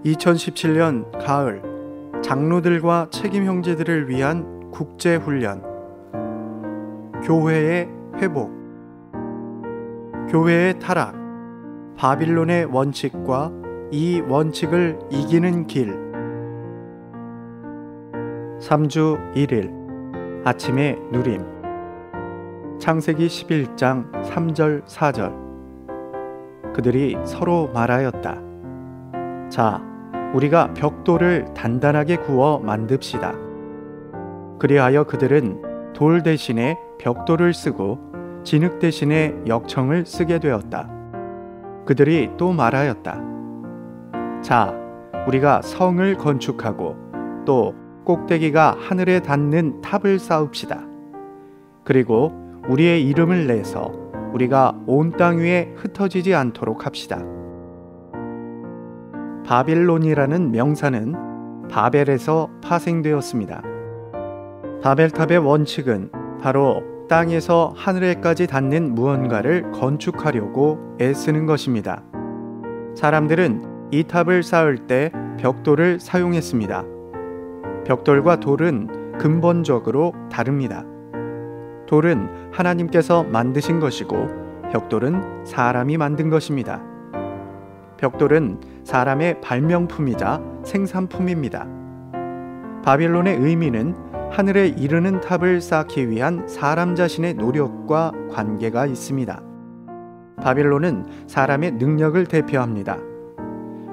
2017년 가을, 장로들과 책임 형제들을 위한 국제훈련. 교회의 회복. 교회의 타락. 바빌론의 원칙과 이 원칙을 이기는 길. 3주 1일 아침의 누림. 창세기 11장 3절 4절. 그들이 서로 말하였다. 자, 우리가 벽돌을 단단하게 구워 만듭시다. 그리하여 그들은 돌 대신에 벽돌을 쓰고 진흙 대신에 역청을 쓰게 되었다. 그들이 또 말하였다. 자, 우리가 성을 건축하고 또 꼭대기가 하늘에 닿는 탑을 쌓읍시다. 그리고 우리의 이름을 내서 우리가 온 땅 위에 흩어지지 않도록 합시다. 바빌론이라는 명사는 바벨에서 파생되었습니다. 바벨탑의 원칙은 바로 땅에서 하늘에까지 닿는 무언가를 건축하려고 애쓰는 것입니다. 사람들은 이 탑을 쌓을 때 벽돌을 사용했습니다. 벽돌과 돌은 근본적으로 다릅니다. 돌은 하나님께서 만드신 것이고 벽돌은 사람이 만든 것입니다. 벽돌은 사람의 발명품이자 생산품입니다. 바빌론의 의미는 하늘에 이르는 탑을 쌓기 위한 사람 자신의 노력과 관계가 있습니다. 바빌론은 사람의 능력을 대표합니다.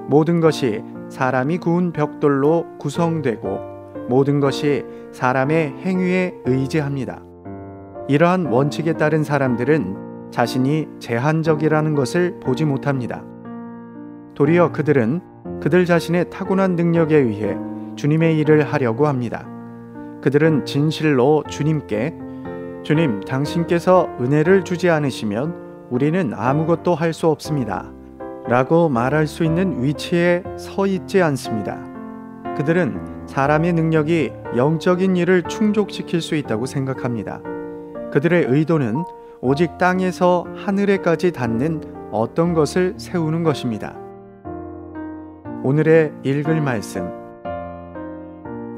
모든 것이 사람이 구운 벽돌로 구성되고 모든 것이 사람의 행위에 의지합니다. 이러한 원칙에 따른 사람들은 자신이 제한적이라는 것을 보지 못합니다. 도리어 그들은 그들 자신의 타고난 능력에 의해 주님의 일을 하려고 합니다. 그들은 진실로 주님께 주님, 당신께서 은혜를 주지 않으시면 우리는 아무것도 할 수 없습니다 라고 말할 수 있는 위치에 서 있지 않습니다. 그들은 사람의 능력이 영적인 일을 충족시킬 수 있다고 생각합니다. 그들의 의도는 오직 땅에서 하늘에까지 닿는 어떤 것을 세우는 것입니다. 오늘의 읽을 말씀.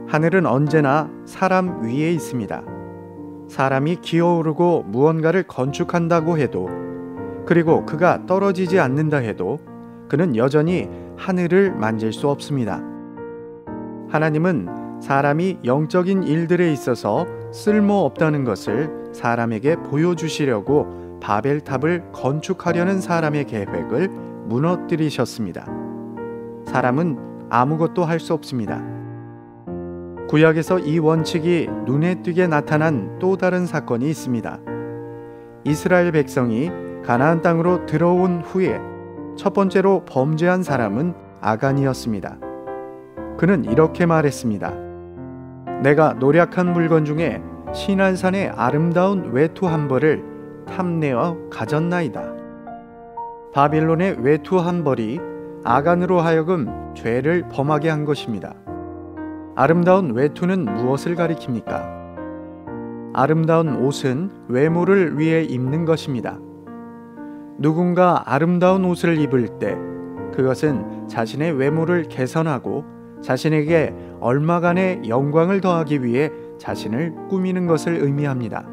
하늘은 언제나 사람 위에 있습니다. 사람이 기어오르고 무언가를 건축한다고 해도, 그리고 그가 떨어지지 않는다 해도 그는 여전히 하늘을 만질 수 없습니다. 하나님은 사람이 영적인 일들에 있어서 쓸모없다는 것을 사람에게 보여주시려고 바벨탑을 건축하려는 사람의 계획을 무너뜨리셨습니다. 사람은 아무것도 할 수 없습니다. 구약에서 이 원칙이 눈에 띄게 나타난 또 다른 사건이 있습니다. 이스라엘 백성이 가나안 땅으로 들어온 후에 첫 번째로 범죄한 사람은 아간이었습니다. 그는 이렇게 말했습니다. 내가 노략한 물건 중에 시날산의 아름다운 외투 한 벌을 탐내어 가졌나이다. 바빌론의 외투 한 벌이 아간으로 하여금 죄를 범하게 한 것입니다. 아름다운 외투는 무엇을 가리킵니까? 아름다운 옷은 외모를 위해 입는 것입니다. 누군가 아름다운 옷을 입을 때 그것은 자신의 외모를 개선하고 자신에게 얼마간의 영광을 더하기 위해 자신을 꾸미는 것을 의미합니다.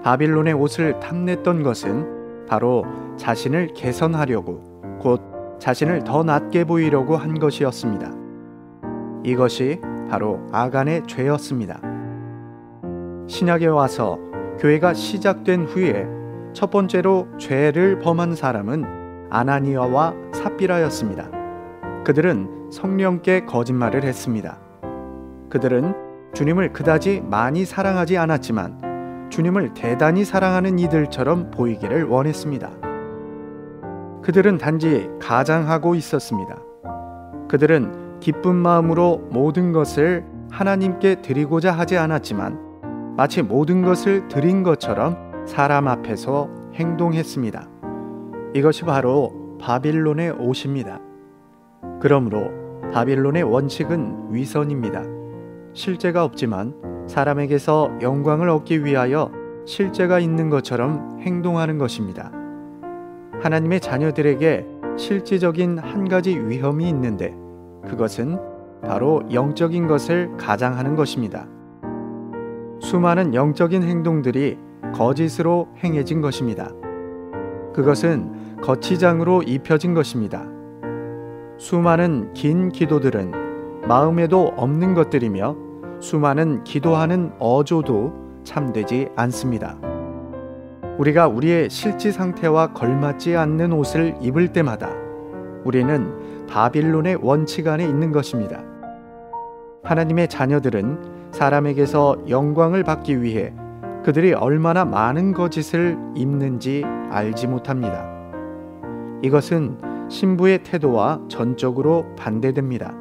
바빌론의 옷을 탐냈던 것은 바로 자신을 개선하려고, 곧 자신을 더 낮게 보이려고 한 것이었습니다. 이것이 바로 아간의 죄였습니다. 신약에 와서 교회가 시작된 후에 첫 번째로 죄를 범한 사람은 아나니아와 삽비라였습니다. 그들은 성령께 거짓말을 했습니다. 그들은 주님을 그다지 많이 사랑하지 않았지만 주님을 대단히 사랑하는 이들처럼 보이기를 원했습니다. 그들은 단지 가장하고 있었습니다. 그들은 기쁜 마음으로 모든 것을 하나님께 드리고자 하지 않았지만 마치 모든 것을 드린 것처럼 사람 앞에서 행동했습니다. 이것이 바로 바빌론의 옷입니다. 그러므로 바빌론의 원칙은 위선입니다. 실제가 없지만 사람에게서 영광을 얻기 위하여 실제가 있는 것처럼 행동하는 것입니다. 하나님의 자녀들에게 실질적인 한 가지 위험이 있는데 그것은 바로 영적인 것을 가장하는 것입니다. 수많은 영적인 행동들이 거짓으로 행해진 것입니다. 그것은 거치장으로 입혀진 것입니다. 수많은 긴 기도들은 마음에도 없는 것들이며 수많은 기도하는 어조도 참되지 않습니다. 우리가 우리의 실제 상태와 걸맞지 않는 옷을 입을 때마다 우리는 바빌론의 원칙 안에 있는 것입니다. 하나님의 자녀들은 사람에게서 영광을 받기 위해 그들이 얼마나 많은 거짓을 입는지 알지 못합니다. 이것은 신부의 태도와 전적으로 반대됩니다.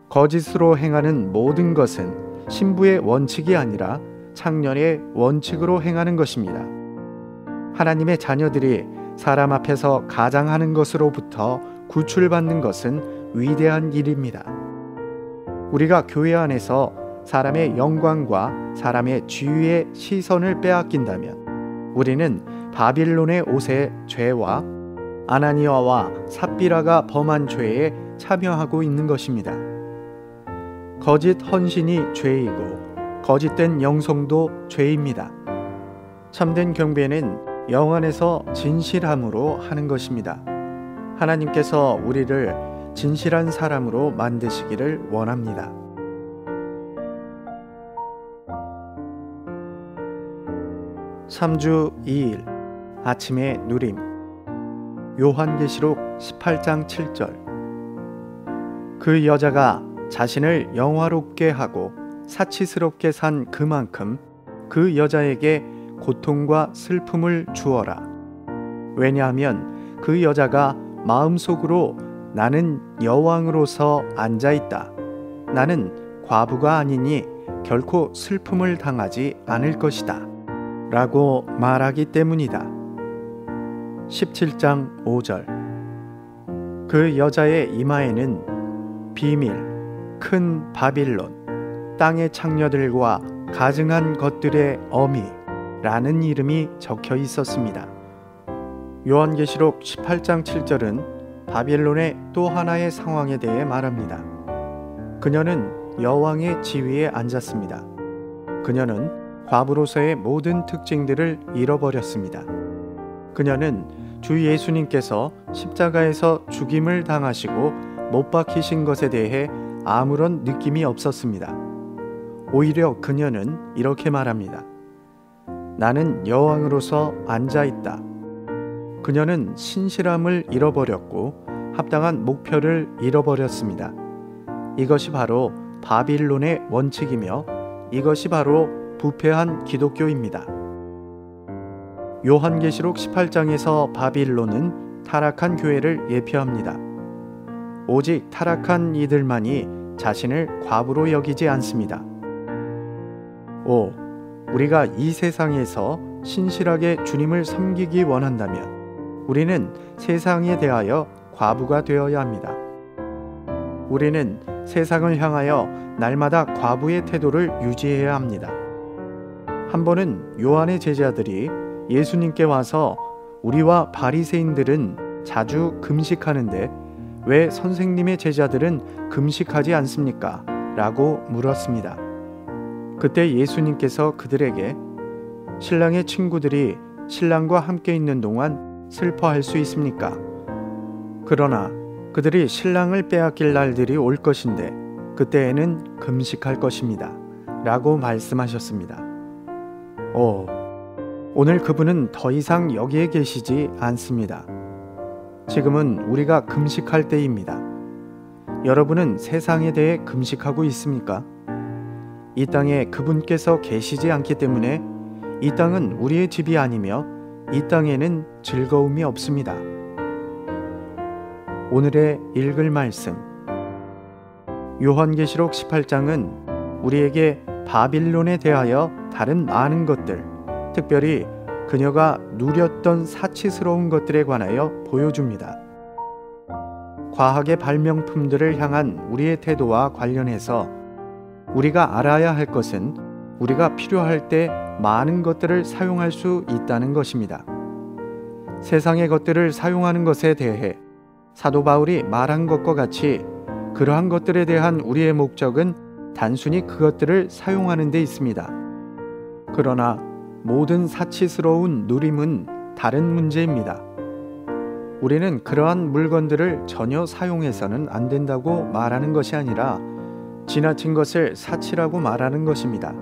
거짓으로 행하는 모든 것은 신부의 원칙이 아니라 창년의 원칙으로 행하는 것입니다. 하나님의 자녀들이 사람 앞에서 가장하는 것으로부터 구출받는 것은 위대한 일입니다. 우리가 교회 안에서 사람의 영광과 사람의 지위의 시선을 빼앗긴다면 우리는 바빌론의 옷의 죄와 아나니아와 삽비라가 범한 죄에 참여하고 있는 것입니다. 거짓 헌신이 죄이고 거짓된 영성도 죄입니다. 참된 경배는 영 안에서 진실함으로 하는 것입니다. 하나님께서 우리를 진실한 사람으로 만드시기를 원합니다. (3주 2일) 아침의 누림. 요한계시록 18장 7절. 그 여자가 자신을 영화롭게 하고 사치스럽게 산 그만큼 그 여자에게 고통과 슬픔을 주어라. 왜냐하면 그 여자가 마음속으로 나는 여왕으로서 앉아있다. 나는 과부가 아니니 결코 슬픔을 당하지 않을 것이다. 라고 말하기 때문이다. 17장 5절. 그 여자의 이마에는 비밀, 큰 바빌론, 땅의 창녀들과 가증한 것들의 어미라는 이름이 적혀 있었습니다. 요한계시록 18장 7절은 바빌론의 또 하나의 상황에 대해 말합니다. 그녀는 여왕의 지위에 앉았습니다. 그녀는 과부로서의 모든 특징들을 잃어버렸습니다. 그녀는 주 예수님께서 십자가에서 죽임을 당하시고 못 박히신 것에 대해 아무런 느낌이 없었습니다. 오히려 그녀는 이렇게 말합니다. 나는 여왕으로서 앉아있다. 그녀는 신실함을 잃어버렸고 합당한 목표를 잃어버렸습니다. 이것이 바로 바빌론의 원칙이며 이것이 바로 부패한 기독교입니다. 요한계시록 18장에서 바빌론은 타락한 교회를 예표합니다. 오직 타락한 이들만이 자신을 과부로 여기지 않습니다. 우리가 이 세상에서 신실하게 주님을 섬기기 원한다면 우리는 세상에 대하여 과부가 되어야 합니다. 우리는 세상을 향하여 날마다 과부의 태도를 유지해야 합니다. 한 번은 요한의 제자들이 예수님께 와서 우리와 바리새인들은 자주 금식하는데 왜 선생님의 제자들은 금식하지 않습니까? 라고 물었습니다. 그때 예수님께서 그들에게 신랑의 친구들이 신랑과 함께 있는 동안 슬퍼할 수 있습니까? 그러나 그들이 신랑을 빼앗길 날들이 올 것인데 그때에는 금식할 것입니다. 라고 말씀하셨습니다. 오늘 그분은 더 이상 여기에 계시지 않습니다. 지금은 우리가 금식할 때입니다. 여러분은 세상에 대해 금식하고 있습니까? 이 땅에 그분께서 계시지 않기 때문에 이 땅은 우리의 집이 아니며 이 땅에는 즐거움이 없습니다. 오늘의 읽을 말씀. 요한계시록 18장은 우리에게 바빌론에 대하여 다른 많은 것들, 특별히 그녀가 누렸던 사치스러운 것들에 관하여 보여줍니다. 과학의 발명품들을 향한 우리의 태도와 관련해서 우리가 알아야 할 것은 우리가 필요할 때 많은 것들을 사용할 수 있다는 것입니다. 세상의 것들을 사용하는 것에 대해 사도 바울이 말한 것과 같이 그러한 것들에 대한 우리의 목적은 단순히 그것들을 사용하는 데 있습니다. 그러나 모든 사치스러운 누림은 다른 문제입니다. 우리는 그러한 물건들을 전혀 사용해서는 안 된다고 말하는 것이 아니라 지나친 것을 사치라고 말하는 것입니다.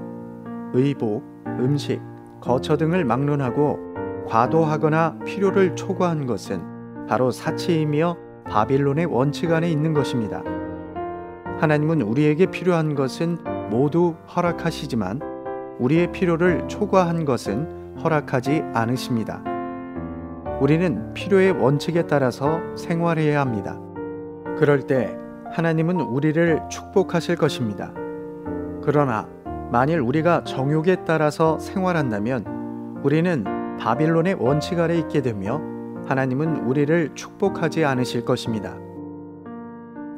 의복, 음식, 거처 등을 막론하고 과도하거나 필요를 초과한 것은 바로 사치이며 바빌론의 원칙 안에 있는 것입니다. 하나님은 우리에게 필요한 것은 모두 허락하시지만 우리의 필요를 초과한 것은 허락하지 않으십니다. 우리는 필요의 원칙에 따라서 생활해야 합니다. 그럴 때 하나님은 우리를 축복하실 것입니다. 그러나 만일 우리가 정욕에 따라서 생활한다면 우리는 바빌론의 원칙 아래 있게 되며 하나님은 우리를 축복하지 않으실 것입니다.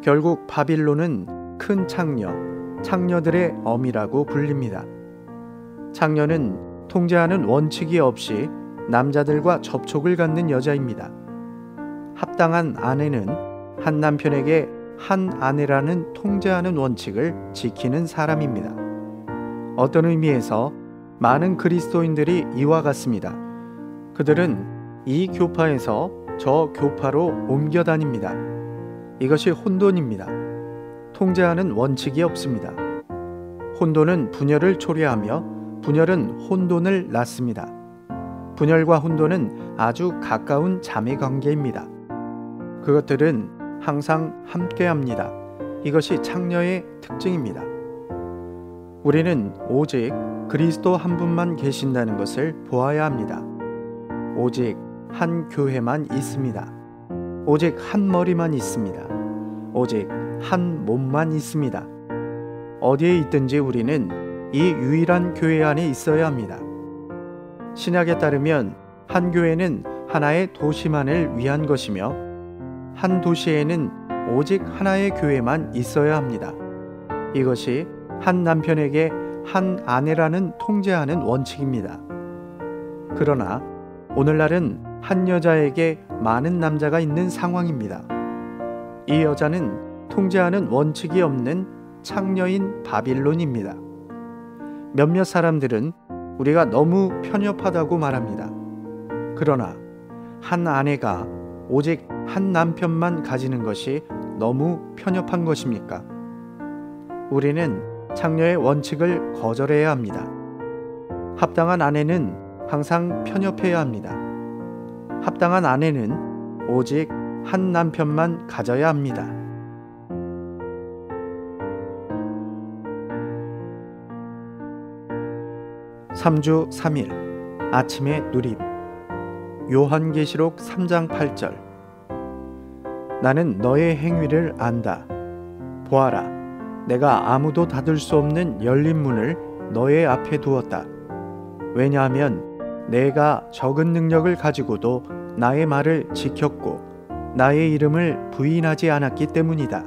결국 바빌론은 큰 창녀, 창녀들의 엄이라고 불립니다. 창녀는 통제하는 원칙이 없이 남자들과 접촉을 갖는 여자입니다. 합당한 아내는 한 남편에게 한 아내라는 통제하는 원칙을 지키는 사람입니다. 어떤 의미에서 많은 그리스도인들이 이와 같습니다. 그들은 이 교파에서 저 교파로 옮겨 다닙니다. 이것이 혼돈입니다. 통제하는 원칙이 없습니다. 혼돈은 분열을 초래하며 분열은 혼돈을 낳습니다. 분열과 혼돈은 아주 가까운 자매 관계입니다. 그것들은 항상 함께합니다. 이것이 창녀의 특징입니다. 우리는 오직 그리스도 한 분만 계신다는 것을 보아야 합니다. 오직 한 교회만 있습니다. 오직 한 머리만 있습니다. 오직 한 몸만 있습니다. 어디에 있든지 우리는 이 유일한 교회 안에 있어야 합니다. 신약에 따르면 한 교회는 하나의 도시만을 위한 것이며 한 도시에는 오직 하나의 교회만 있어야 합니다. 이것이 한 남편에게 한 아내라는 통제하는 원칙입니다. 그러나 오늘날은 한 여자에게 많은 남자가 있는 상황입니다. 이 여자는 통제하는 원칙이 없는 창녀인 바빌론입니다. 몇몇 사람들은 우리가 너무 편협하다고 말합니다. 그러나 한 아내가 오직 한 남편만 가지는 것이 너무 편협한 것입니까? 우리는 창녀의 원칙을 거절해야 합니다. 합당한 아내는 항상 편협해야 합니다. 합당한 아내는 오직 한 남편만 가져야 합니다. 3주 3일 아침의 누림. 요한계시록 3장 8절. 나는 너의 행위를 안다. 보아라, 내가 아무도 닫을 수 없는 열린 문을 너의 앞에 두었다. 왜냐하면 내가 적은 능력을 가지고도 나의 말을 지켰고 나의 이름을 부인하지 않았기 때문이다.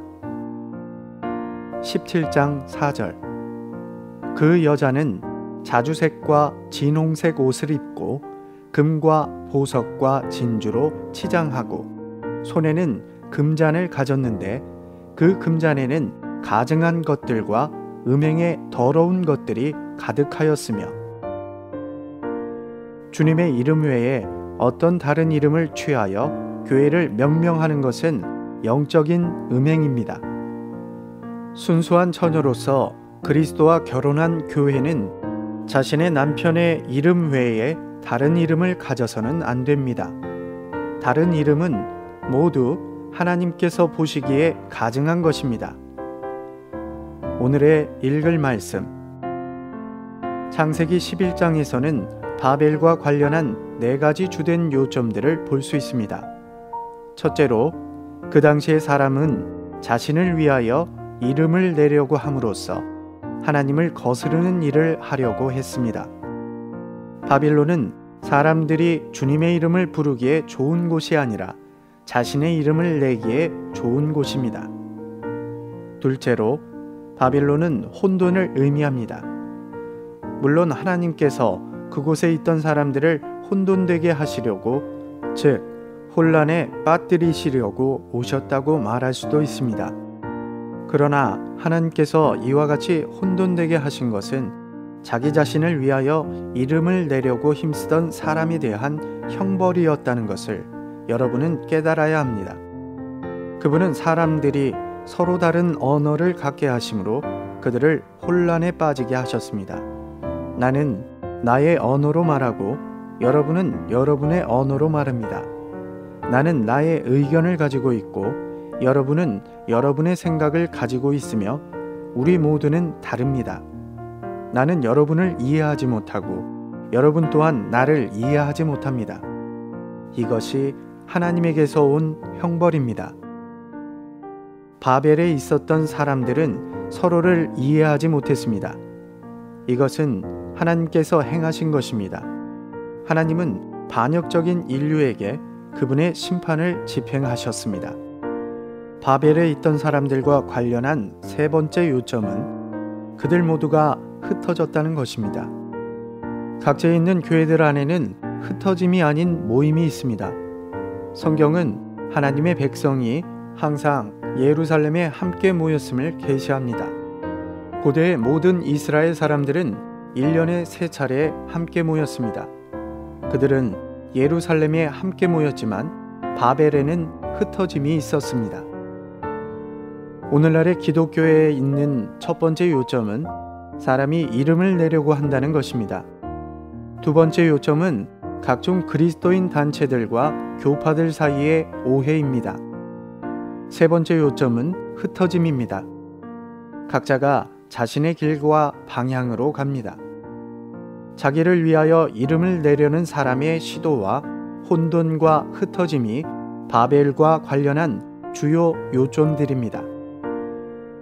17장 4절. 그 여자는 자주색과 진홍색 옷을 입고 금과 보석과 진주로 치장하고 손에는 금잔을 가졌는데 그 금잔에는 가증한 것들과 음행의 더러운 것들이 가득하였으며 주님의 이름 외에 어떤 다른 이름을 취하여 교회를 명명하는 것은 영적인 음행입니다. 순수한 처녀로서 그리스도와 결혼한 교회는 자신의 남편의 이름 외에 다른 이름을 가져서는 안 됩니다. 다른 이름은 모두 하나님께서 보시기에 가증한 것입니다. 오늘의 읽을 말씀. 창세기 11장에서는 바벨과 관련한 4가지 주된 요점들을 볼 수 있습니다. 첫째로, 그 당시의 사람은 자신을 위하여 이름을 내려고 함으로써 하나님을 거스르는 일을 하려고 했습니다. 바빌론은 사람들이 주님의 이름을 부르기에 좋은 곳이 아니라 자신의 이름을 내기에 좋은 곳입니다. 둘째로, 바빌론은 혼돈을 의미합니다. 물론 하나님께서 그곳에 있던 사람들을 혼돈되게 하시려고 즉 혼란에 빠뜨리시려고 오셨다고 말할 수도 있습니다. 그러나 하나님께서 이와 같이 혼돈되게 하신 것은 자기 자신을 위하여 이름을 내려고 힘쓰던 사람에 대한 형벌이었다는 것을 여러분은 깨달아야 합니다. 그분은 사람들이 서로 다른 언어를 갖게 하심으로 그들을 혼란에 빠지게 하셨습니다. 나는 나의 언어로 말하고 여러분은 여러분의 언어로 말합니다. 나는 나의 의견을 가지고 있고 여러분은 여러분의 생각을 가지고 있으며 우리 모두는 다릅니다. 나는 여러분을 이해하지 못하고 여러분 또한 나를 이해하지 못합니다. 이것이 하나님에게서 온 형벌입니다. 바벨에 있었던 사람들은 서로를 이해하지 못했습니다. 이것은 하나님께서 행하신 것입니다. 하나님은 반역적인 인류에게 그분의 심판을 집행하셨습니다. 바벨에 있던 사람들과 관련한 세 번째 요점은 그들 모두가 흩어졌다는 것입니다. 각지에 있는 교회들 안에는 흩어짐이 아닌 모임이 있습니다. 성경은 하나님의 백성이 항상 예루살렘에 함께 모였음을 계시합니다. 고대의 모든 이스라엘 사람들은 1년에 3차례 함께 모였습니다. 그들은 예루살렘에 함께 모였지만 바벨에는 흩어짐이 있었습니다. 오늘날의 기독교에 있는 첫 번째 요점은 사람이 이름을 내려고 한다는 것입니다. 두 번째 요점은 각종 그리스도인 단체들과 교파들 사이의 오해입니다. 세 번째 요점은 흩어짐입니다. 각자가 자신의 길과 방향으로 갑니다. 자기를 위하여 이름을 내려는 사람의 시도와 혼돈과 흩어짐이 바벨과 관련한 주요 요점들입니다.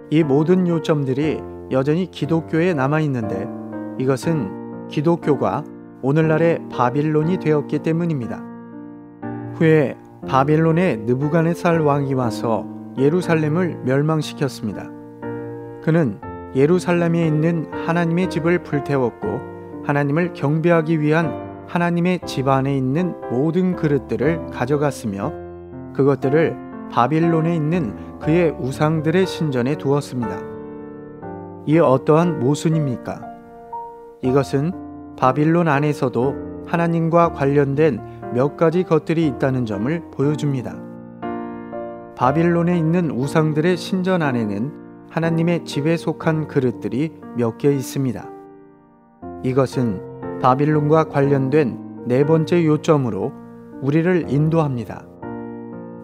이 모든 요점들이 여전히 기독교에 남아있는데 이것은 기독교가 오늘날의 바빌론이 되었기 때문입니다. 후에 바빌론의 느부갓네살 왕이 와서 예루살렘을 멸망시켰습니다. 그는 예루살렘에 있는 하나님의 집을 불태웠고 하나님을 경배하기 위한 하나님의 집 안에 있는 모든 그릇들을 가져갔으며 그것들을 바빌론에 있는 그의 우상들의 신전에 두었습니다. 이 어떠한 모순입니까? 이것은 바빌론 안에서도 하나님과 관련된 몇 가지 것들이 있다는 점을 보여줍니다. 바빌론에 있는 우상들의 신전 안에는 하나님의 집에 속한 그릇들이 몇 개 있습니다. 이것은 바빌론과 관련된 네 번째 요점으로 우리를 인도합니다.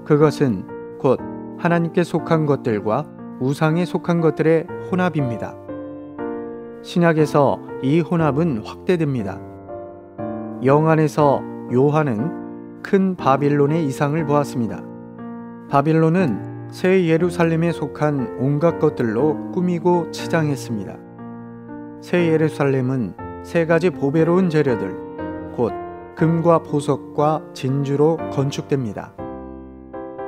그것은 곧 하나님께 속한 것들과 우상에 속한 것들의 혼합입니다. 신약에서 이 혼합은 확대됩니다. 영안에서 요한은 큰 바빌론의 이상을 보았습니다. 바빌론은 새 예루살렘에 속한 온갖 것들로 꾸미고 치장했습니다. 새 예루살렘은 세 가지 보배로운 재료들, 곧 금과 보석과 진주로 건축됩니다.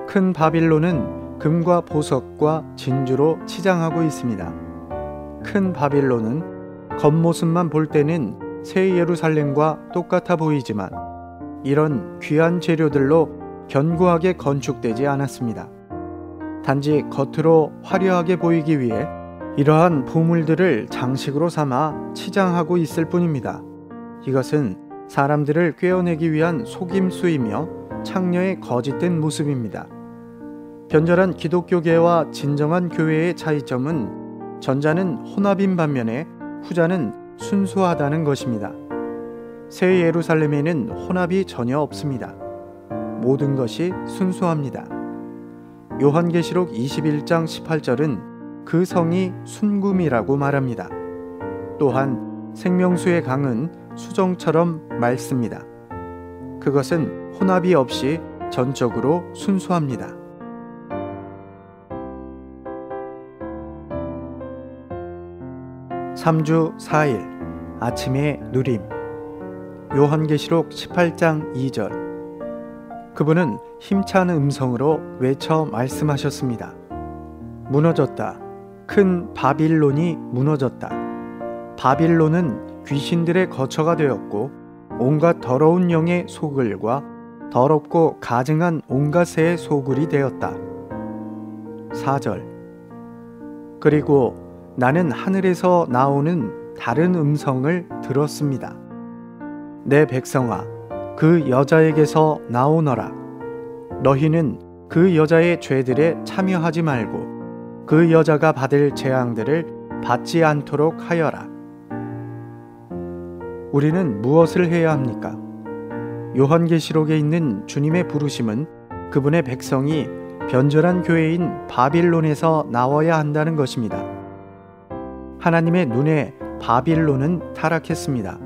큰 바빌론은 금과 보석과 진주로 치장하고 있습니다. 큰 바빌론은 겉모습만 볼 때는 새 예루살렘과 똑같아 보이지만 이런 귀한 재료들로 견고하게 건축되지 않았습니다. 단지 겉으로 화려하게 보이기 위해 이러한 보물들을 장식으로 삼아 치장하고 있을 뿐입니다. 이것은 사람들을 꿰어내기 위한 속임수이며 창녀의 거짓된 모습입니다. 변절한 기독교계와 진정한 교회의 차이점은 전자는 혼합인 반면에 후자는 순수하다는 것입니다. 새 예루살렘에는 혼합이 전혀 없습니다. 모든 것이 순수합니다. 요한계시록 21장 18절은 그 성이 순금이라고 말합니다. 또한 생명수의 강은 수정처럼 맑습니다. 그것은 혼합이 없이 전적으로 순수합니다. (3주 4일) 아침의 누림. 요한계시록 18장 2절. 그분은 힘찬 음성으로 외쳐 말씀하셨습니다. 무너졌다. 큰 바빌론이 무너졌다. 바빌론은 귀신들의 거처가 되었고 온갖 더러운 영의 소굴과 더럽고 가증한 온갖 새의 소굴이 되었다. 4절. 그리고 나는 하늘에서 나오는 다른 음성을 들었습니다. 내 백성아, 그 여자에게서 나오너라. 너희는 그 여자의 죄들에 참여하지 말고 그 여자가 받을 재앙들을 받지 않도록 하여라. 우리는 무엇을 해야 합니까? 요한계시록에 있는 주님의 부르심은 그분의 백성이 변절한 교회인 바빌론에서 나와야 한다는 것입니다. 하나님의 눈에 바빌론은 타락했습니다.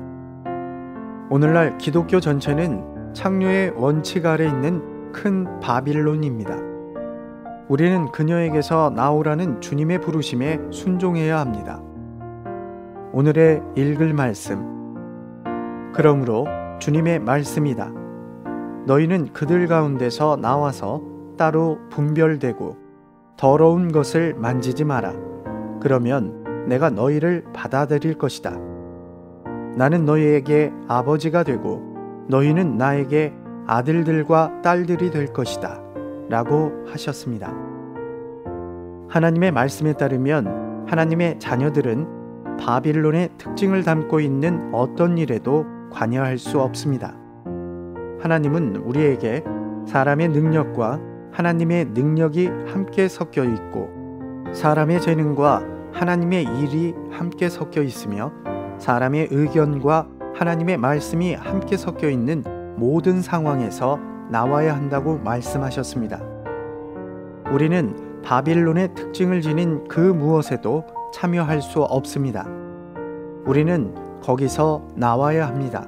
오늘날 기독교 전체는 창조의 원칙 아래 있는 큰 바빌론입니다. 우리는 그녀에게서 나오라는 주님의 부르심에 순종해야 합니다. 오늘의 읽을 말씀. 그러므로 주님의 말씀이다. 너희는 그들 가운데서 나와서 따로 분별되고 더러운 것을 만지지 마라. 그러면 내가 너희를 받아들일 것이다. 나는 너희에게 아버지가 되고 너희는 나에게 아들들과 딸들이 될 것이다. 라고 하셨습니다. 하나님의 말씀에 따르면 하나님의 자녀들은 바빌론의 특징을 담고 있는 어떤 일에도 관여할 수 없습니다. 하나님은 우리에게 사람의 능력과 하나님의 능력이 함께 섞여 있고 사람의 재능과 하나님의 일이 함께 섞여 있으며 사람의 의견과 하나님의 말씀이 함께 섞여 있는 모든 상황에서 나와야 한다고 말씀하셨습니다. 우리는 바빌론의 특징을 지닌 그 무엇에도 참여할 수 없습니다. 우리는 거기서 나와야 합니다.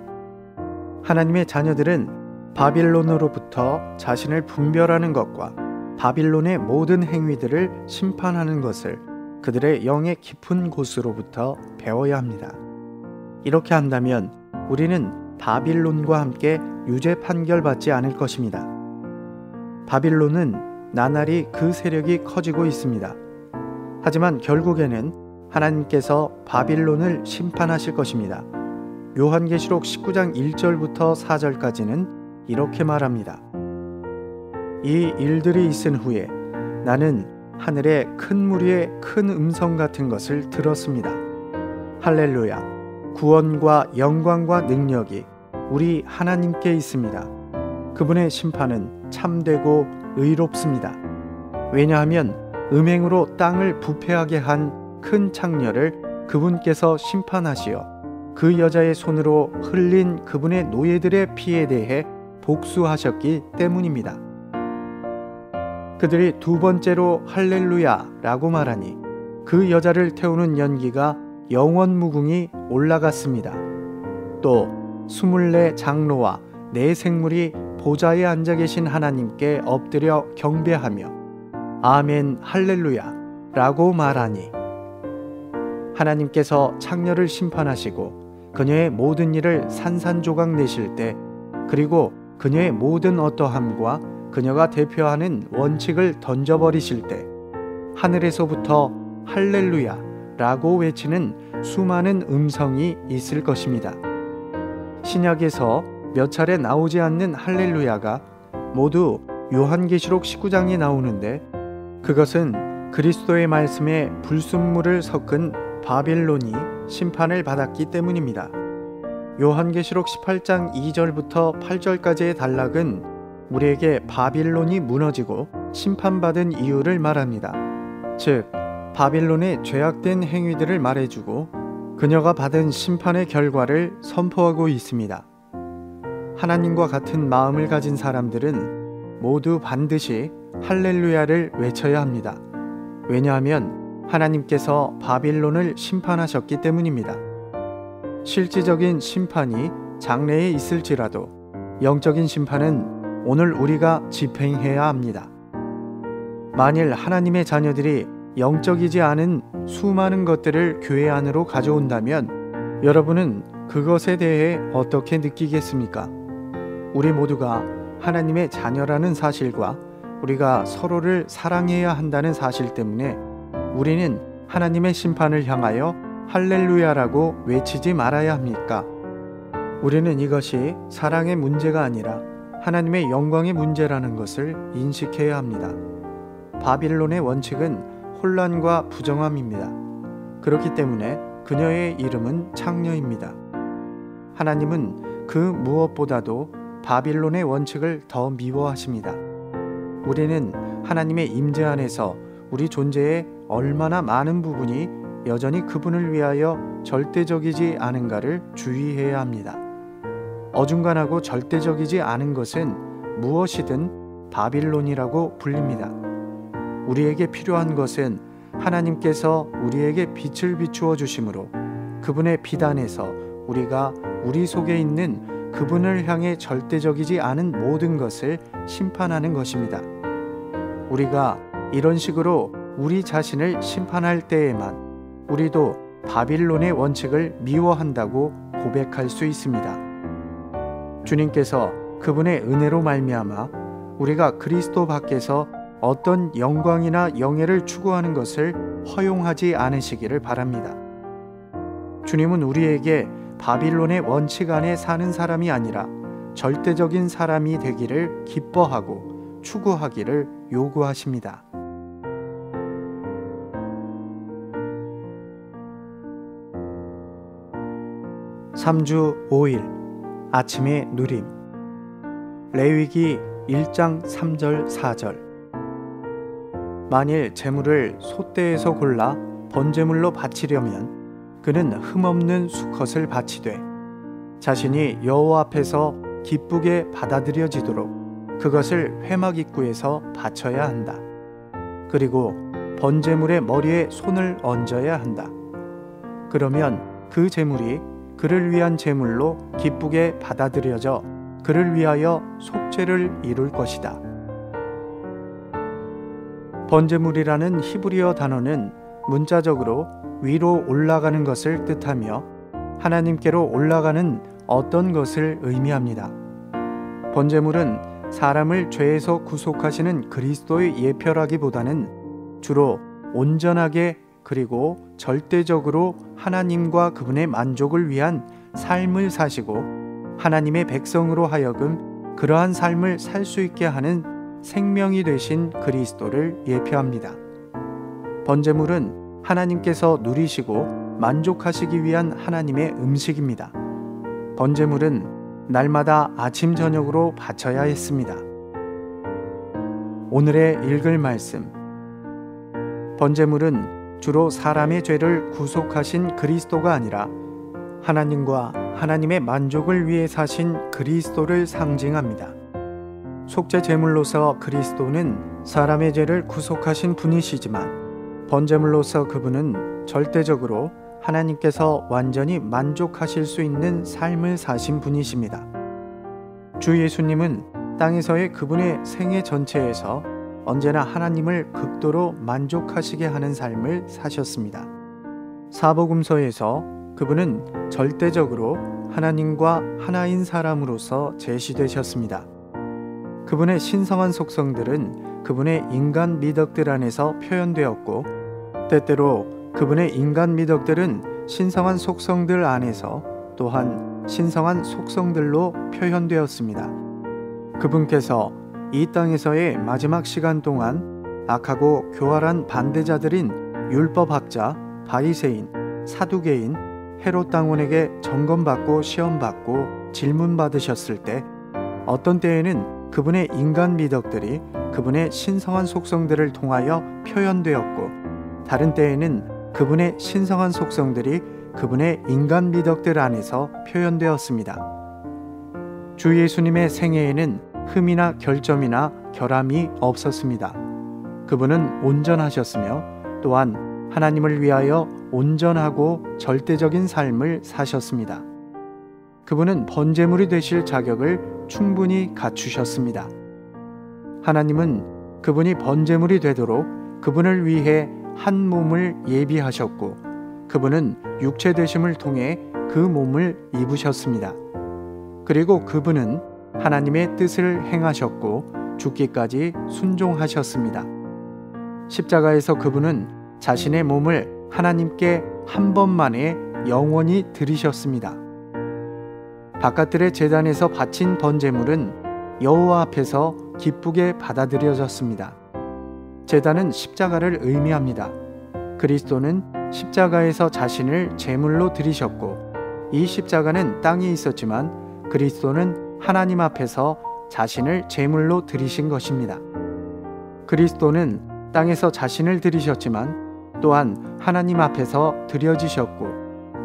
하나님의 자녀들은 바빌론으로부터 자신을 분별하는 것과 바빌론의 모든 행위들을 심판하는 것을 그들의 영의 깊은 곳으로부터 배워야 합니다. 이렇게 한다면 우리는 바빌론과 함께 유죄 판결받지 않을 것입니다. 바빌론은 나날이 그 세력이 커지고 있습니다. 하지만 결국에는 하나님께서 바빌론을 심판하실 것입니다. 요한계시록 19장 1절부터 4절까지는 이렇게 말합니다. 이 일들이 있은 후에 나는 하늘에 큰 무리의 큰 음성 같은 것을 들었습니다. 할렐루야! 구원과 영광과 능력이 우리 하나님께 있습니다. 그분의 심판은 참되고 의롭습니다. 왜냐하면 음행으로 땅을 부패하게 한 큰 창녀를 그분께서 심판하시어 그 여자의 손으로 흘린 그분의 노예들의 피에 대해 복수하셨기 때문입니다. 그들이 두 번째로 할렐루야라고 말하니 그 여자를 태우는 연기가 영원 무궁히 올라갔습니다. 또 24 장로와 4 생물이 보좌에 앉아 계신 하나님께 엎드려 경배하며 아멘 할렐루야 라고 말하니 하나님께서 창녀를 심판하시고 그녀의 모든 일을 산산조각 내실 때 그리고 그녀의 모든 어떠함과 그녀가 대표하는 원칙을 던져버리실 때 하늘에서부터 할렐루야 라고 외치는 수많은 음성이 있을 것입니다. 신약에서 몇 차례 나오지 않는 할렐루야가 모두 요한계시록 19장에 나오는데 그것은 그리스도의 말씀에 불순물을 섞은 바빌론이 심판을 받았기 때문입니다. 요한계시록 18장 2절부터 8절까지의 단락은 우리에게 바빌론이 무너지고 심판받은 이유를 말합니다. 즉 바빌론의 죄악된 행위들을 말해주고 그녀가 받은 심판의 결과를 선포하고 있습니다. 하나님과 같은 마음을 가진 사람들은 모두 반드시 할렐루야를 외쳐야 합니다. 왜냐하면 하나님께서 바빌론을 심판하셨기 때문입니다. 실질적인 심판이 장래에 있을지라도 영적인 심판은 오늘 우리가 집행해야 합니다. 만일 하나님의 자녀들이 영적이지 않은 수많은 것들을 교회 안으로 가져온다면 여러분은 그것에 대해 어떻게 느끼겠습니까? 우리 모두가 하나님의 자녀라는 사실과 우리가 서로를 사랑해야 한다는 사실 때문에 우리는 하나님의 심판을 향하여 할렐루야라고 외치지 말아야 합니까? 우리는 이것이 사랑의 문제가 아니라 하나님의 영광의 문제라는 것을 인식해야 합니다. 바빌론의 원칙은 혼란과 부정함입니다. 그렇기 때문에 그녀의 이름은 창녀입니다. 하나님은 그 무엇보다도 바빌론의 원칙을 더 미워하십니다. 우리는 하나님의 임재 안에서 우리 존재의 얼마나 많은 부분이 여전히 그분을 위하여 절대적이지 않은가를 주의해야 합니다. 어중간하고 절대적이지 않은 것은 무엇이든 바빌론이라고 불립니다. 우리에게 필요한 것은 하나님께서 우리에게 빛을 비추어 주심으로 그분의 빛 안에서 우리가 우리 속에 있는 그분을 향해 절대적이지 않은 모든 것을 심판하는 것입니다. 우리가 이런 식으로 우리 자신을 심판할 때에만 우리도 바빌론의 원칙을 미워한다고 고백할 수 있습니다. 주님께서 그분의 은혜로 말미암아 우리가 그리스도 밖에서 어떤 영광이나 영예를 추구하는 것을 허용하지 않으시기를 바랍니다. 주님은 우리에게 바빌론의 원칙 안에 사는 사람이 아니라 절대적인 사람이 되기를 기뻐하고 추구하기를 요구하십니다. (3주 5일) 아침의 누림. 레위기 1장 3절 4절. 만일 제물을 소떼에서 골라 번제물로 바치려면 그는 흠없는 수컷을 바치되 자신이 여호와 앞에서 기쁘게 받아들여지도록 그것을 회막 입구에서 바쳐야 한다. 그리고 번제물의 머리에 손을 얹어야 한다. 그러면 그 제물이 그를 위한 제물로 기쁘게 받아들여져 그를 위하여 속죄를 이룰 것이다. 번제물이라는 히브리어 단어는 문자적으로 위로 올라가는 것을 뜻하며 하나님께로 올라가는 어떤 것을 의미합니다. 번제물은 사람을 죄에서 구속하시는 그리스도의 예표라기보다는 주로 온전하게 그리고 절대적으로 하나님과 그분의 만족을 위한 삶을 사시고 하나님의 백성으로 하여금 그러한 삶을 살 수 있게 하는 생명이 되신 그리스도를 예표합니다. 번제물은 하나님께서 누리시고 만족하시기 위한 하나님의 음식입니다. 번제물은 날마다 아침 저녁으로 바쳐야 했습니다. 오늘의 읽을 말씀. 번제물은 주로 사람의 죄를 구속하신 그리스도가 아니라 하나님과 하나님의 만족을 위해 사신 그리스도를 상징합니다. 속죄 제물로서 그리스도는 사람의 죄를 구속하신 분이시지만 번제물로서 그분은 절대적으로 하나님께서 완전히 만족하실 수 있는 삶을 사신 분이십니다. 주 예수님은 땅에서의 그분의 생애 전체에서 언제나 하나님을 극도로 만족하시게 하는 삶을 사셨습니다. 사복음서에서 그분은 절대적으로 하나님과 하나인 사람으로서 제시되셨습니다. 그분의 신성한 속성들은 그분의 인간 미덕들 안에서 표현되었고 때때로 그분의 인간 미덕들은 신성한 속성들 안에서 또한 신성한 속성들로 표현되었습니다. 그분께서 이 땅에서의 마지막 시간 동안 악하고 교활한 반대자들인 율법학자, 바리새인, 사두개인, 헤롯 당원에게 점검받고 시험받고 질문받으셨을 때 어떤 때에는 그분의 인간 미덕들이 그분의 신성한 속성들을 통하여 표현되었고 다른 때에는 그분의 신성한 속성들이 그분의 인간 미덕들 안에서 표현되었습니다. 주 예수님의 생애에는 흠이나 결점이나 결함이 없었습니다. 그분은 온전하셨으며 또한 하나님을 위하여 온전하고 절대적인 삶을 사셨습니다. 그분은 번제물이 되실 자격을 충분히 갖추셨습니다. 하나님은 그분이 번제물이 되도록 그분을 위해 한 몸을 예비하셨고 그분은 육체 되심을 통해 그 몸을 입으셨습니다. 그리고 그분은 하나님의 뜻을 행하셨고 죽기까지 순종하셨습니다. 십자가에서 그분은 자신의 몸을 하나님께 한 번만에 영원히 드리셨습니다. 바깥들의 제단에서 바친 번제물은 여호와 앞에서 기쁘게 받아들여졌습니다. 제단은 십자가를 의미합니다. 그리스도는 십자가에서 자신을 제물로 드리셨고, 이 십자가는 땅에 있었지만 그리스도는 하나님 앞에서 자신을 제물로 드리신 것입니다. 그리스도는 땅에서 자신을 드리셨지만 또한 하나님 앞에서 드려지셨고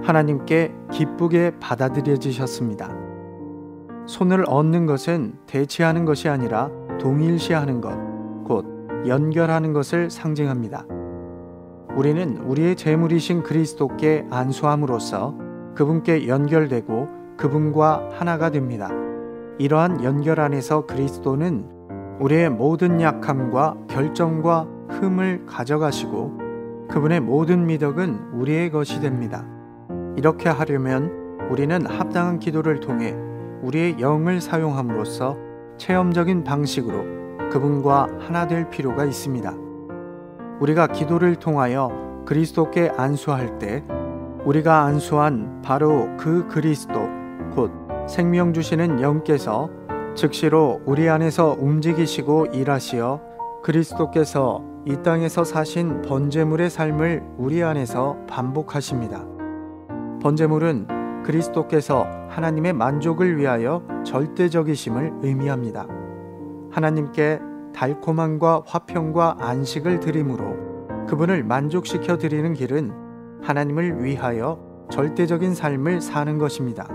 하나님께 기쁘게 받아들여지셨습니다. 손을 얹는 것은 대치하는 것이 아니라 동일시하는 것, 곧 연결하는 것을 상징합니다. 우리는 우리의 제물이신 그리스도께 안수함으로써 그분께 연결되고 그분과 하나가 됩니다. 이러한 연결 안에서 그리스도는 우리의 모든 약함과 결정과 흠을 가져가시고 그분의 모든 미덕은 우리의 것이 됩니다. 이렇게 하려면 우리는 합당한 기도를 통해 우리의 영을 사용함으로써 체험적인 방식으로 그분과 하나 될 필요가 있습니다. 우리가 기도를 통하여 그리스도께 안수할 때 우리가 안수한 바로 그 그리스도 곧 생명 주시는 영께서 즉시로 우리 안에서 움직이시고 일하시어 그리스도께서 이 땅에서 사신 번제물의 삶을 우리 안에서 반복하십니다. 번제물은 그리스도께서 하나님의 만족을 위하여 절대적이심을 의미합니다. 하나님께 달콤함과 화평과 안식을 드림으로 그분을 만족시켜 드리는 길은 하나님을 위하여 절대적인 삶을 사는 것입니다.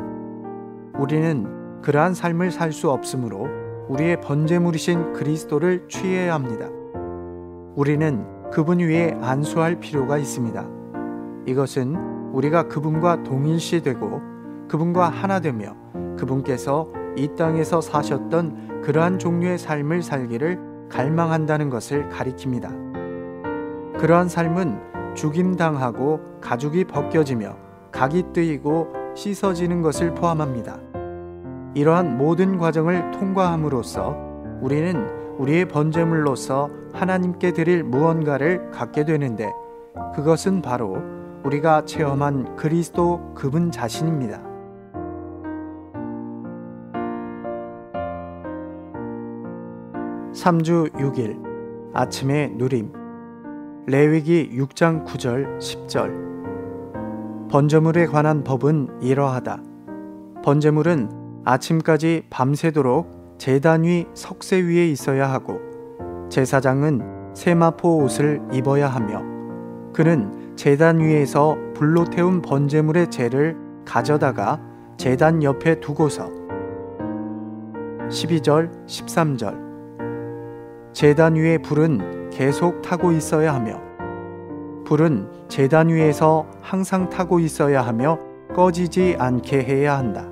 우리는 그러한 삶을 살 수 없으므로 우리의 번제물이신 그리스도를 취해야 합니다. 우리는 그분 위에 안수할 필요가 있습니다. 이것은 우리가 그분과 동일시되고 그분과 하나 되며 그분께서 이 땅에서 사셨던 그러한 종류의 삶을 살기를 갈망한다는 것을 가리킵니다. 그러한 삶은 죽임당하고 가죽이 벗겨지며 각이 뜨이고 씻어지는 것을 포함합니다. 이러한 모든 과정을 통과함으로써 우리는 우리의 번제물로서 하나님께 드릴 무언가를 갖게 되는데 그것은 바로 우리가 체험한 그리스도 그분 자신입니다. (3주 6일) 아침의 누림. 레위기 6장 9절 10절. 번제물에 관한 법은 이러하다. 번제물은 아침까지 밤새도록 제단 위 석쇠 위에 있어야 하고 제사장은 세마포 옷을 입어야 하며 그는 제단 위에서 불로 태운 번제물의 재를 가져다가 제단 옆에 두고서 12절 13절. 제단 위에 불은 계속 타고 있어야 하며 불은 제단 위에서 항상 타고 있어야 하며 꺼지지 않게 해야 한다.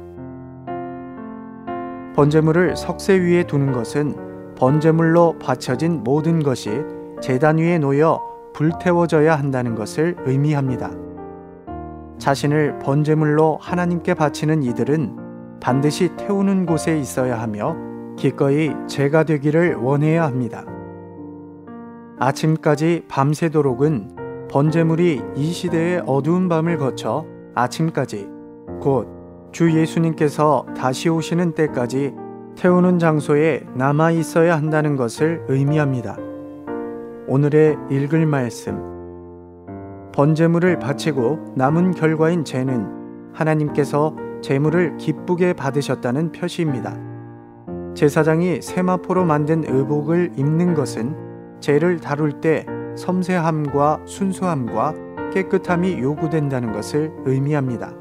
번제물을 석쇠 위에 두는 것은 번제물로 바쳐진 모든 것이 제단 위에 놓여 불태워져야 한다는 것을 의미합니다. 자신을 번제물로 하나님께 바치는 이들은 반드시 태우는 곳에 있어야 하며 기꺼이 제가 되기를 원해야 합니다. 아침까지 밤새도록은 번제물이 이 시대의 어두운 밤을 거쳐 아침까지 곧 주 예수님께서 다시 오시는 때까지 태우는 장소에 남아 있어야 한다는 것을 의미합니다. 오늘의 읽을 말씀. 번제물을 바치고 남은 결과인 제는 하나님께서 제물을 기쁘게 받으셨다는 표시입니다. 제사장이 세마포로 만든 의복을 입는 것은 제를 다룰 때 섬세함과 순수함과 깨끗함이 요구된다는 것을 의미합니다.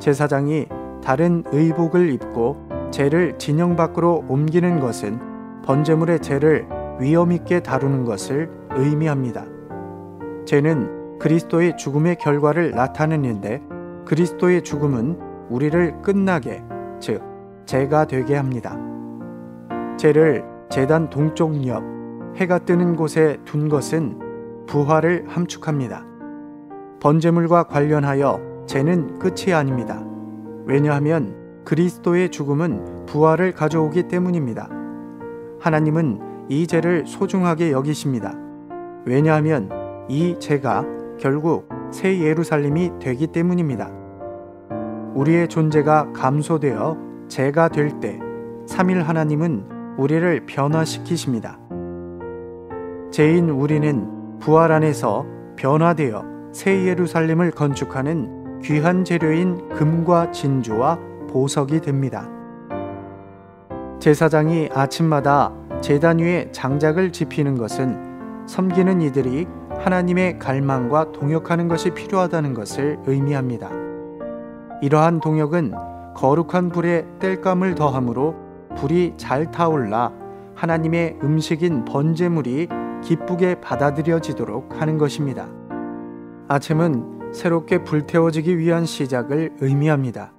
제사장이 다른 의복을 입고 제를 진영 밖으로 옮기는 것은 번제물의 제를 위엄 있게 다루는 것을 의미합니다. 제는 그리스도의 죽음의 결과를 나타내는데 그리스도의 죽음은 우리를 끝나게, 즉 제가 되게 합니다. 제를 제단 동쪽 옆 해가 뜨는 곳에 둔 것은 부활을 함축합니다. 번제물과 관련하여 제는 끝이 아닙니다. 왜냐하면 그리스도의 죽음은 부활을 가져오기 때문입니다. 하나님은 이 제를 소중하게 여기십니다. 왜냐하면 이 제가 결국 새 예루살렘이 되기 때문입니다. 우리의 존재가 감소되어 제가 될 때 삼일 하나님은 우리를 변화시키십니다. 죄인 우리는 부활 안에서 변화되어 새 예루살렘을 건축하는 귀한 재료인 금과 진주와 보석이 됩니다. 제사장이 아침마다 제단 위에 장작을 지피는 것은 섬기는 이들이 하나님의 갈망과 동역하는 것이 필요하다는 것을 의미합니다. 이러한 동역은 거룩한 불에 땔감을 더함으로 불이 잘 타올라 하나님의 음식인 번제물이 기쁘게 받아들여지도록 하는 것입니다. 아침은 새롭게 불태워지기 위한 시작을 의미합니다.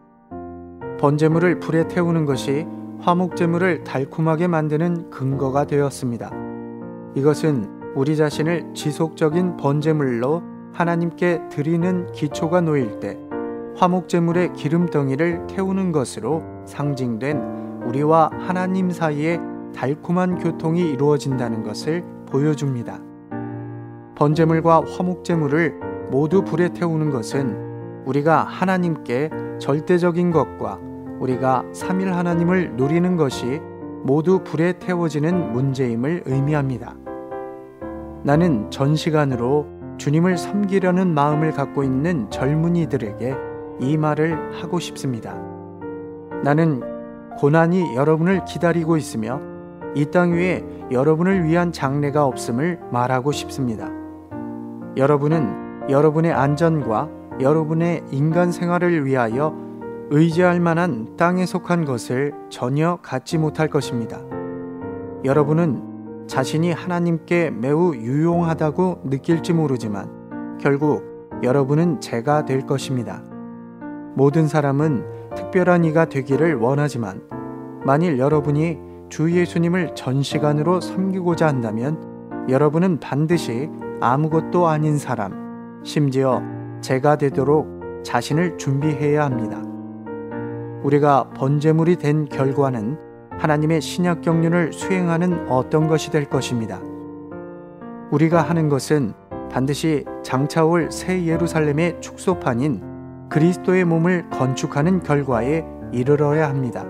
번제물을 불에 태우는 것이 화목제물을 달콤하게 만드는 근거가 되었습니다. 이것은 우리 자신을 지속적인 번제물로 하나님께 드리는 기초가 놓일 때 화목제물의 기름덩이를 태우는 것으로 상징된 우리와 하나님 사이에 달콤한 교통이 이루어진다는 것을 보여줍니다. 번제물과 화목제물을 모두 불에 태우는 것은 우리가 하나님께 절대적인 것과 우리가 삼일 하나님을 누리는 것이 모두 불에 태워지는 문제임을 의미합니다. 나는 전 시간으로 주님을 섬기려는 마음을 갖고 있는 젊은이들에게 이 말을 하고 싶습니다. 나는 고난이 여러분을 기다리고 있으며 이 땅 위에 여러분을 위한 장래가 없음을 말하고 싶습니다. 여러분은 여러분의 안전과 여러분의 인간 생활을 위하여 의지할 만한 땅에 속한 것을 전혀 갖지 못할 것입니다. 여러분은 자신이 하나님께 매우 유용하다고 느낄지 모르지만 결국 여러분은 재가 될 것입니다. 모든 사람은 특별한 이가 되기를 원하지만 만일 여러분이 주 예수님을 전 시간으로 섬기고자 한다면 여러분은 반드시 아무것도 아닌 사람, 심지어 재가 되도록 자신을 준비해야 합니다. 우리가 번제물이 된 결과는 하나님의 신약 경륜을 수행하는 어떤 것이 될 것입니다. 우리가 하는 것은 반드시 장차올 새 예루살렘의 축소판인 그리스도의 몸을 건축하는 결과에 이르러야 합니다.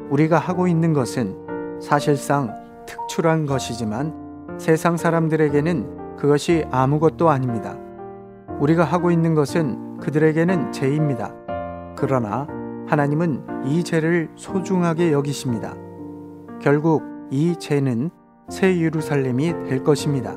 우리가 하고 있는 것은 사실상 특출한 것이지만 세상 사람들에게는 그것이 아무것도 아닙니다. 우리가 하고 있는 것은 그들에게는 죄입니다. 그러나 하나님은 이 죄를 소중하게 여기십니다. 결국 이 죄는 새 예루살렘이 될 것입니다.